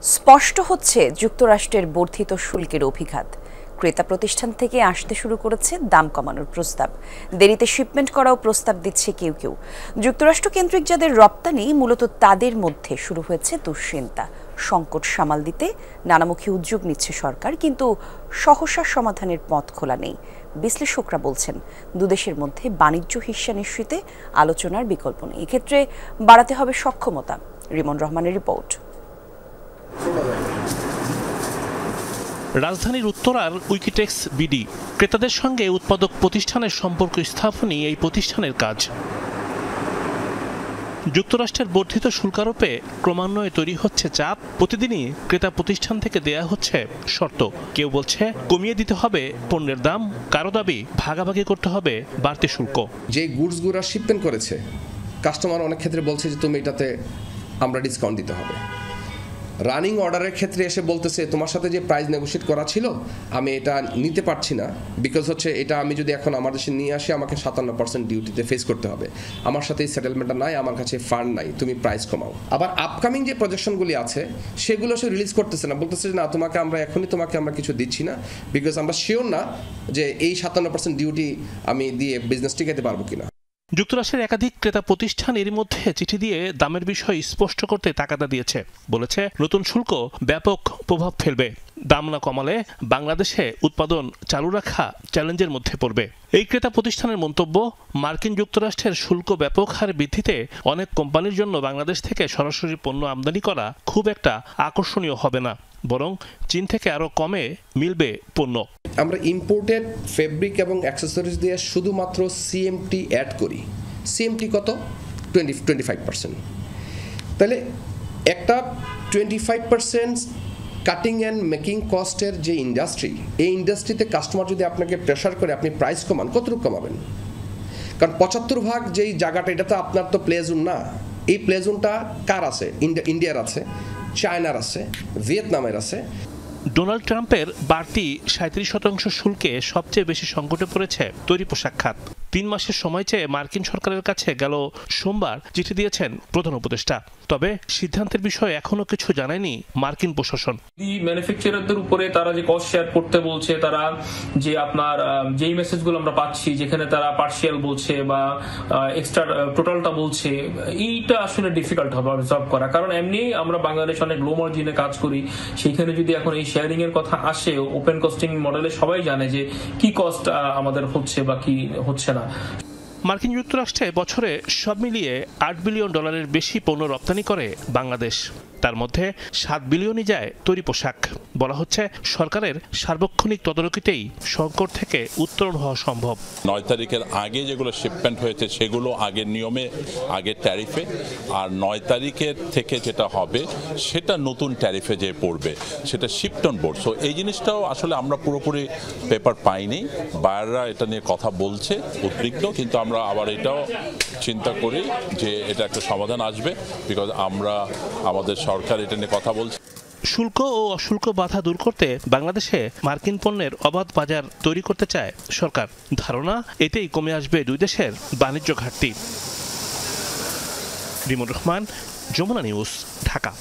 স্পষ্ট হচ্ছে যুক্তরাষ্ট্রের বর্ধিত শুল্কের অভিঘাত। ক্রেতা প্রতিষ্ঠান থেকে আসতে শুরু করেছে দাম কমানোর প্রস্তাব। দেরিতে শিপমেন্ট করাও প্রস্তাব দিচ্ছে কেউ কেউ। যুক্তরাষ্ট্র কেন্দ্রিক যাদের রপ্তানি, মূলত তাদের মধ্যে শুরু হয়েছে দুশ্চিন্তা। সংকট সামাল দিতে নানামুখী উদ্যোগ নিচ্ছে সরকার, কিন্তু সহসা সমাধানের পথ খোলা নেই। বিশ্লেষকরা বলছেন, দুদেশের মধ্যে বাণিজ্য হিস্যা নিশ্চিতে আলোচনার বিকল্প নেই। এক্ষেত্রে বাড়াতে হবে সক্ষমতা। রিমন রহমানের রিপোর্ট। রাজধানীর উত্তরার উইকিটেক্স বিডি ক্রেতাদের সঙ্গে উৎপাদক প্রতিষ্ঠানের সম্পর্ক স্থাপনই এই প্রতিষ্ঠানের কাজ। যুক্তরাষ্ট্রের বর্ধিত শুল্কারোপে ক্রমান্বয়ে তৈরি হচ্ছে চাপ। প্রতিদিনই ক্রেতা প্রতিষ্ঠান থেকে দেয়া হচ্ছে শর্ত। কেউ বলছে কমিয়ে দিতে হবে পণ্যের দাম, কারো দাবি ভাগাভাগি করতে হবে বাড়তি শুল্ক। যে গুডসগুলো শিপমেন্ট করেছে, কাস্টমার অনেক ক্ষেত্রে বলছে যে তুমি এটাতে আমরা ডিসকাউন্ট দিতে হবে। রানিং অর্ডারের ক্ষেত্রে এসে বলতেছে তোমার সাথে যে প্রাইস নেগোশিয়েট করা ছিল আমি এটা নিতে পারছি না, বিকজ হচ্ছে এটা আমি যদি এখন আমার দেশে নিয়ে আসি আমাকে 57% ডিউটিতে ফেস করতে হবে, আমার সাথে এই সেটেলমেন্টটা নাই, আমার কাছে ফান্ড নাই, তুমি প্রাইস কমাও। আবার আপকামিং যে প্রজেকশনগুলি আছে সেগুলো সে রিলিজ করতেছে না, বলতেছে না তোমাকে আমরা কিছু দিচ্ছি না, বিকজ আমরা শিওর না যে এই 57% ডিউটি আমি দিয়ে বিজনেস টিকাতে পারবো কিনা। যুক্তরাষ্ট্রের একাধিক ক্রেতা প্রতিষ্ঠান এরই মধ্যে চিঠি দিয়ে দামের বিষয় স্পষ্ট করতে তাগাদা দিয়েছে। বলেছে নতুন শুল্ক ব্যাপক প্রভাব ফেলবে, দাম না কমালে বাংলাদেশে উৎপাদন চালু রাখা চ্যালেঞ্জের মধ্যে পড়বে। এই ক্রেতা প্রতিষ্ঠানের মন্তব্য, মার্কিন যুক্তরাষ্ট্রের শুল্ক ব্যাপক হারে বৃদ্ধিতে অনেক কোম্পানির জন্য বাংলাদেশ থেকে সরাসরি পণ্য আমদানি করা খুব একটা আকর্ষণীয় হবে না, বরং চীন থেকে আরো কমে মিলবে পণ্য। আমরা ইম্পোর্টেড ফেব্রিক এবং অ্যাক্সেসরিজ দিয়ে শুধুমাত্র সিএমটি অ্যাড করি। সিএমটি কত? 25%। তাহলে একটা 25% কাটিং অ্যান্ড মেকিং কস্টের যে ইন্ডাস্ট্রি, এই ইন্ডাস্ট্রিতে কাস্টমার যদি আপনাকে প্রেশার করে আপনি প্রাইস কমান, কতটুকু কমাবেন? কারণ 75% যেই জায়গাটা, এটা তো আপনার তো প্লে জোন না। এই প্লে জোনটা কার আছে? ইন্ডিয়ার আছে, চায়নার আছে, ভিয়েতনামের আছে। ডোনাল্ড ট্রাম্পের বাড়তি 37% শুল্কে সবচেয়ে বেশি সংকটে পড়েছে তৈরি পোশাক খাত। 3 মাসের সময় চেয়ে মার্কিন সরকারের কাছে গেল সোমবার চিঠি দিয়েছেন প্রধান উপদেষ্টা। তবে সিদ্ধান্তের বিষয়ে এখনো কিছু জানায়নি মার্কিন প্রশাসন। ম্যানুফ্যাকচারারদের উপরে তারা যে কস্ট শেয়ার করতে বলছে, তারা যে আপনার যেই মেসেজগুলো আমরা পাচ্ছি যেখানে তারা পার্শিয়াল বলছে বা এক্সট্রা টোটালটা বলছে, এইটা আসলে ডিফিকাল্ট হবে অবজার্ভ করা। কারণ এমনি আমরা বাংলাদেশ অনেক লো মার্জিনে কাজ করি, সেইখানে যদি এখন এই শেয়ারিং এর কথা আসে, ওপেন কস্টিং মডেলে সবাই জানে যে কি কস্ট আমাদের হচ্ছে বা কি হচ্ছে না। মার্কিন যুক্তরাষ্ট্রে বছরে সব মিলিয়ে $8 বিলিয়ন বেশি পণ্য রপ্তানি করে বাংলাদেশ। তার মধ্যে 7 বিলিয়নই যায় তৈরি পোশাক। বলা হচ্ছে সরকারের সার্বক্ষণিক তদারকিতেই সংকট থেকে উত্তরণ হওয়া সম্ভব। 9 তারিখের আগে যেগুলো শিপমেন্ট হয়েছে সেগুলো আগের নিয়মে, আগের ট্যারিফে, আর 9 তারিখের থেকে যেটা হবে সেটা নতুন ট্যারিফে যে পড়বে সেটা শিপড অন বোর্ড। সো এই জিনিসটাও আসলে আমরা পুরোপুরি পেপার পাইনি, বায়াররা এটা নিয়ে কথা বলছে উদ্বিগ্ন, কিন্তু আমরা আবার এটাও চিন্তা করি যে এটা একটা সমাধান আসবে, বিকজ আমাদের সরকার এটা নিয়ে কথা বলছে। শুল্ক ও অশুল্ক বাধা দূর করতে বাংলাদেশে মার্কিন পণ্যের অবাধ বাজার তৈরি করতে চায় সরকার। ধারণা, এতেই কমে আসবে দুই দেশের বাণিজ্য ঘাটতি। রিমন রহমান, যমুনা নিউজ, ঢাকা।